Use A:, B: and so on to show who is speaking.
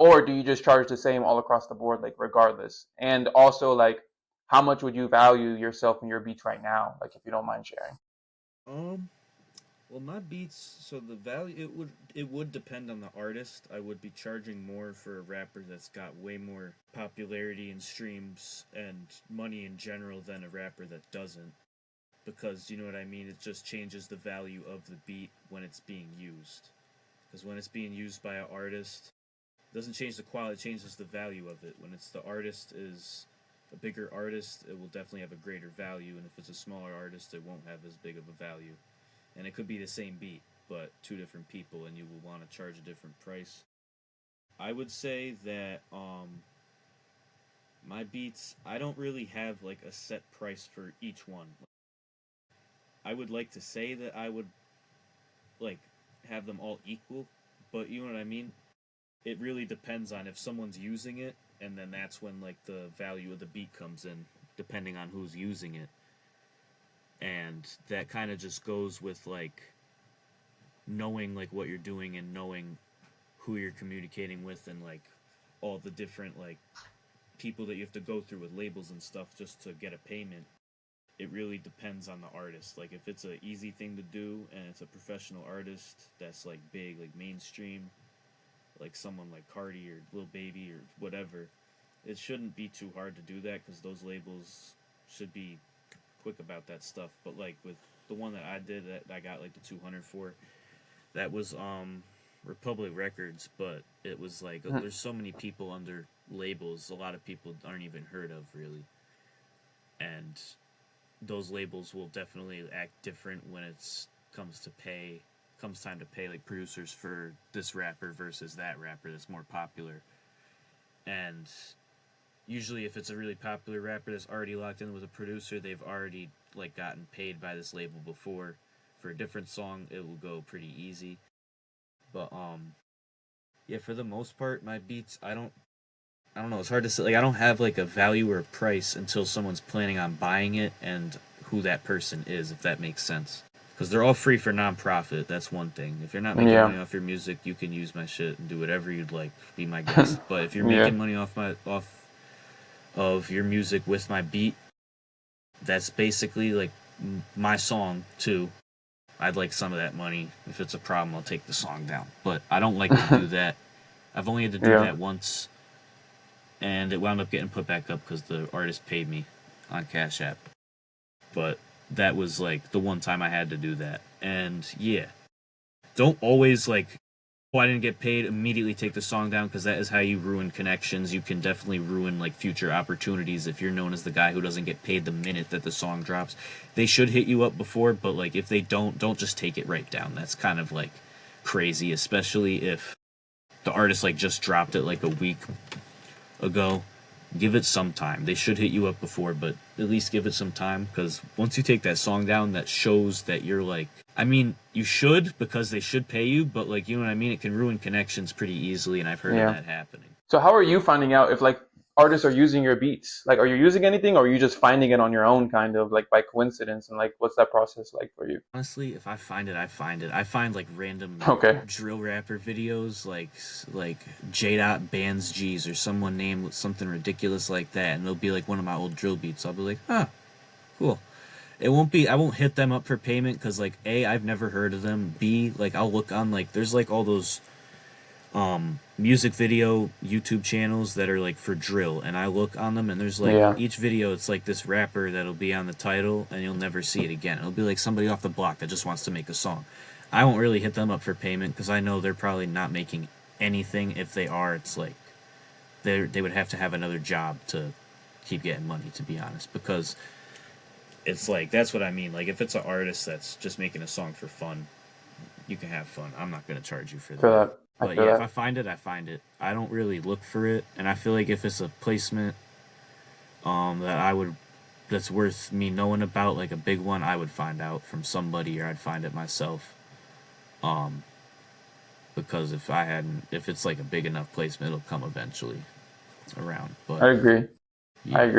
A: or do you just charge the same all across the board, like regardless? And also, like, how much would you value yourself and your beats right now, like if you don't mind sharing?
B: Um, well, my beats. So the value it would depend on the artist. I would be charging more for a rapper that's got way more popularity and streams and money in general than a rapper that doesn't. Because you know what I mean. It just changes the value of the beat when it's being used. Because when it's being used by an artist, it doesn't change the quality. It changes the value of it. When it's the artist is a bigger artist, it will definitely have a greater value, and if it's a smaller artist, it won't have as big of a value. And it could be the same beat, but two different people, and you will want to charge a different price. I would say that my beats, I don't really have like a set price for each one. I would like to say that I would like have them all equal, but you know what I mean? It really depends on if someone's using it, and then that's when like the value of the beat comes in, depending on who's using it. And that kind of just goes with like knowing like what you're doing and knowing who you're communicating with and like all the different like people that you have to go through with labels and stuff just to get a payment. It really depends on the artist. Like if it's an easy thing to do and it's a professional artist that's like big, like mainstream, like someone like Cardi or Lil Baby or whatever, it shouldn't be too hard to do that because those labels should be quick about that stuff. But like with the one that I did that I got like the 200 for, that was Republic Records, but it was like
A: Mhm.
B: there's so many people under labels, a lot of people aren't even heard of really, and those labels will definitely act different when it's comes time to pay like producers for this rapper versus that rapper that's more popular. And usually if it's a really popular rapper that's already locked in with a producer, they've already like gotten paid by this label before. For a different song, it will go pretty easy. But yeah, for the most part, my beats, I don't know, it's hard to say. Like I don't have like a value or a price until someone's planning on buying it and who that person is, if that makes sense. Because they're all free for nonprofit. That's one thing. If you're not making
A: Yeah.
B: money off your music, you can use my shit and do whatever you'd like. Be my guest. But if you're
A: Yeah.
B: making money off of your music with my beat, that's basically like my song too. I'd like some of that money. If it's a problem, I'll take the song down. But I don't like to do that. I've only had to do
A: Yeah.
B: that once, and it wound up getting put back up because the artist paid me on Cash App. But that was like the one time I had to do that. And yeah, don't always like, oh, I didn't get paid, immediately take the song down because that is how you ruin connections. You can definitely ruin like future opportunities if you're known as the guy who doesn't get paid the minute that the song drops. They should hit you up before, but like if they don't just take it right down. That's kind of like crazy, especially if the artist like just dropped it like a week ago. Give it some time. They should hit you up before, but at least give it some time because once you take that song down, that shows that you're like. I mean, you should because they should pay you, but like you know what I mean. It can ruin connections pretty easily, and I've heard of
A: Yeah.
B: that happening.
A: So how are you finding out if like artists are using your beats? Like, are you using anything, or are you just finding it on your own, kind of like by coincidence? And like, what's that process like for you?
B: Honestly, if I find it, I find it. I find like random
A: Okay.
B: drill rapper videos, like J Dot Bands G's or someone named something ridiculous like that, and they'll be like one of my old drill beats. I'll be like, huh, cool. It won't be. I won't hit them up for payment because like a I've never heard of them. B like I'll look on like there's like all those music video YouTube channels that are like for drill, and I look on them and there's like
A: Yeah.
B: each video it's like this rapper that'll be on the title and you'll never see it again. It'll be like somebody off the block that just wants to make a song. I won't really hit them up for payment because I know they're probably not making anything. If they are, it's like they would have to have another job to keep getting money. To be honest, because it's like that's what I mean. Like if it's an artist that's just making a song for fun, you can have fun. I'm not gonna charge you for
A: Feel
B: that.
A: that. I
B: But
A: feel
B: yeah, if I
A: that.
B: find it, I find it. I don't really look for it, and I feel like if it's a placement that I would that's worth me knowing about, like a big one, I would find out from somebody or I'd find it myself. Um, because if it's like a big enough placement, it'll come eventually around. But
A: I agree. I
B: yeah.
A: agree.